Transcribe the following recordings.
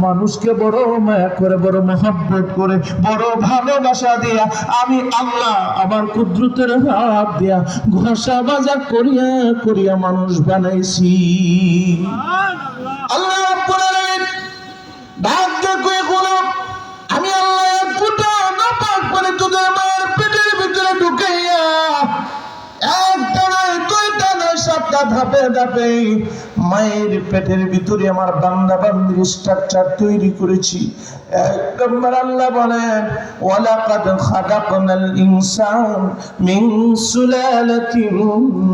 মানুষকে বড় মায়া করে, বড় মহব্বত করে, বড় ভালোবাসা দিয়া আমি আল্লাহ আমার কুদরতের হাত দিয়া ঘষা বাজা করিয়া করিয়া মানুষ বানাইছি। আল্লাহ রাব্বুল আলামিন ডাক দিয়ে কই, আমি আল্লাহ এক ফুটা নাপাক করে তোদের মায়ের পেটের ভিতরে ঢুকাইয়া একটা নয়, দুইটা নয়, সাতটা ধাপে ধাপে মায়ের পেটের ভিতরে আমার বান্দা বান্দির স্ট্রাকচার তৈরি করেছি। এক নম্বর আল্লাহ বলেন, ওয়ালাকাদ খালাকনাল ইনসান মিন সুলালাতিন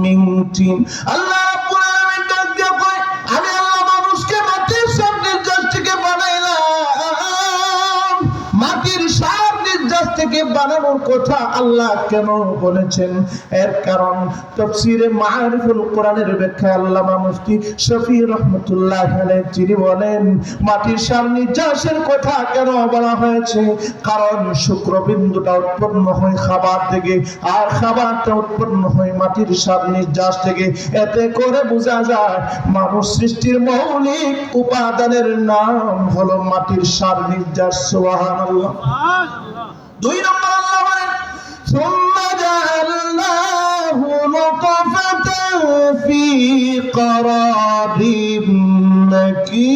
মিন তিন। আল্লাহ রাব্বুল আলামিন ডাক দিয়ে কয়, আমি আল্লাহ মানুষকে মাটির সাপ নির্যাস থেকে বানাইলাম। মাটির সাপ নির্যাস থেকে বানানোর কথা আল্লাহ কেন বলেছেন? এর কারণ তাফসীরে মাআরিফুল কোরআনের ব্যাখ্যায় আল্লামা মুফতি শফি রহমাতুল্লাহ আলাইহি তিনি বলেন, মাটির সাপ নির্যাসের কথা কেন বলা হয়েছে? কারণ শুক্রবিন্দুটা উৎপন্ন হয় খাবার থেকে, আর খাবারটা উৎপন্ন হয় মাটির সাপ নির্যাস থেকে। এতে করে বোঝা যায় মানুষ সৃষ্টির মৌলিক উপাদানের নাম হলো মাটির সাপ নির্যাস। সুবহানাল্লাহ। দুই নম্বর আল্লাহ বলেন, সুম্মা জাআলনাহু নুতফাতান ফি ক্বারারিন মাকিন।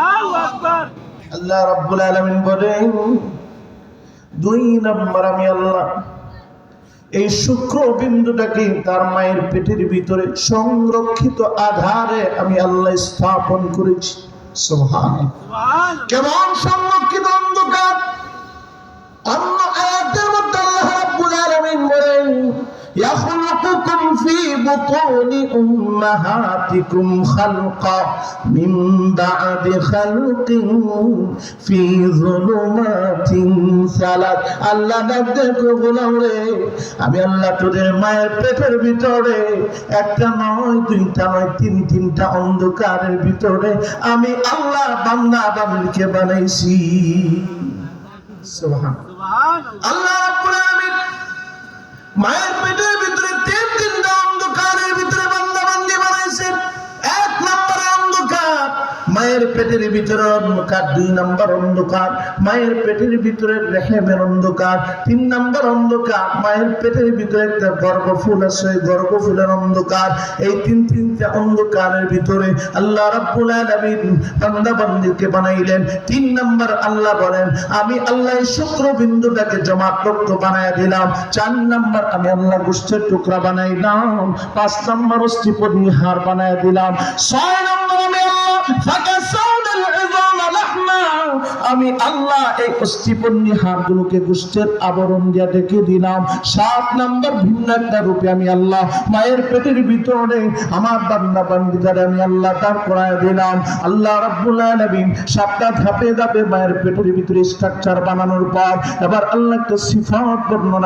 আল্লাহু আকবার। আল্লাহ রাব্বুল আলামিন বলেন, দুই নম্বর আমি আল্লাহ এই শুক্রবিন্দুটাকে তার মায়ের পেটের ভিতরে সংরক্ষিত আধারে আমি আল্লাহ স্থাপন করেছি। সুবহানাল্লাহ। কেমন সংরক্ষিত অন্ধকার! অন্য আয়াতের মধ্যে আল্লাহ রাব্বুল আলামিন বলেন, ইয়াখলুকুকুম ফি বুতুনি উম্মাহাতিকুম খালকা মিন বা'দি খালকিন ফি যুলুমাতিন সালাত। আল্লাহ দেখো গোলাম রে, আমি আল্লাহ তোদের মায়ের পেটের ভিতরে একটা নয়, দুইটা নয়, তিনটা অন্ধকারের ভিতরে আমি আল্লাহ বান্দা বান্দিকে বানাইছি। সুবহানাল্লাহ। আল্লাহ রাব্বুল আলামিন মায়ের পেটের ভিতরে তিনটা অন্ধকারের ভিতরে বান্দা বান্দি বানাইছেন। এক নম্বর অন্ধকার মায়ের পেটের ভিতরে অন্ধকার, দুই নম্বর অন্ধকার মায়ের পেটের ভিতরে রেহেমের অন্ধকার, তিন নম্বর অন্ধকার মায়ের পেটের ভিতরে একটা গর্ভফুল আছে, গর্ভফুলের অন্ধকার। এই তিনটা অন্ধকারের ভিতরে আল্লাহ রাব্বুল আলামিন বান্দা বান্দিকে বানাইলেন। তিন নম্বর আল্লাহ বলেন, আমি আল্লাহ শুক্রবিন্দুটাকে জমাটরক্ত বানায় দিলাম। চার নম্বর আমি আল্লাহ গোশতের টুকরা বানাইলাম। পাঁচ নম্বর অস্থিপঞ্জী হাড় বানায় দিলাম। ছয় নম্বর আমি আল্লাহ ফাকাসাউনাল ইযামা লাহমা, আমি আল্লাহ এই অস্থিপঞ্জী হাড়গুলোকে গোশতের আবরণ দিয়ে ঢেকে দিলাম। সাত নম্বর ভিন্ন একটা রূপে আমি আল্লাহ মায়ের পেটের ভিতরে আমার বান্দা বান্দিদের আমি আল্লাহ দাঁড় করায় দিলাম। আল্লাহ রাব্বুল আলামিন সাতটা ধাপে ধাপে মায়ের পেটের ভিতরে স্ট্রাকচার বানানোর পর এবার আল্লাহ একটা সিফাত বর্ণনা